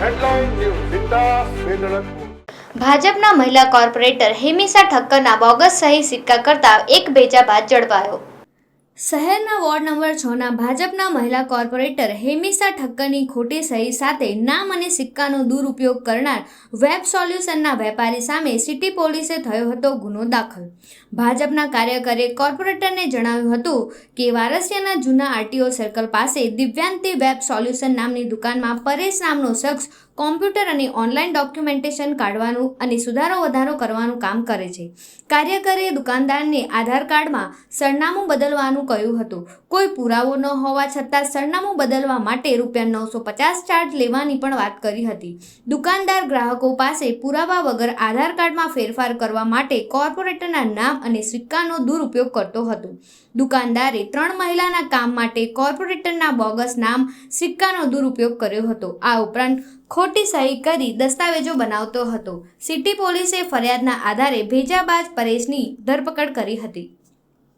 Headline news जिंदा वेदनपुर। ભાજપના મહિલા કોર્પોરેટર હેમિસા ઠક્કરના બોગસ સહી સિક્કા કરતા એક બેજા બાદ ઝડપાયો। શહેરના વોર્ડ નંબર 6ના ભાજપના મહિલા કોર્પોરેટર હેમિસા ઠક્કરની ખોટી સહી સાથે નામ અને સિક્કાનો દુરુપયોગ કરનાર વેબ સોલ્યુશનના વેપારી સામે સિટી પોલીસે થયો હતો ગુનો દાખલ। ભાજપના કાર્યકરે કોર્પોરેટરને જણાવ્યું હતું કે વારસિયાના જૂના આરટીઓ સર્કલ પાસે દિવ્યાંતિ વેબ સોલ્યુશન નામની દુકાનમાં પરેશ નામનો શખ્સ કોમ્પ્યુટર અને ઓનલાઈન ડોક્યુમેન્ટેશન કાઢવાનું અને સુધારો વધારો કરવાનું કામ કરે છે। કાર્યકરે દુકાનદારને આધાર કાર્ડમાં સરનામું બદલવાનું કહ્યું હતું। કોઈ પુરાવો ન હોવા છતાં સરનામું બદલવા માટે ₹950 ચાર્જ લેવાની પણ વાત કરી હતી। દુકાનદાર ગ્રાહકો પાસે પુરાવા વગર આધાર કાર્ડમાં ફેરફાર કરવા માટે કોર્પોરેટરના નામ અને સિક્કાનો દુરુપયોગ કરતો હતો। દુકાનદારે 3 મહિલાના કામ માટે કોર્પોરેટરના બોગસ નામ સિક્કાનો દુરુપયોગ કર્યો હતો। આ ઉપરાંત ખોટી સહી કરી દસ્તાવેજો બનાવતો હતો। સિટી પોલીસે ફરિયાદના આધારે ભેજાબાજ પરેશની ધરપકડ કરી હતી।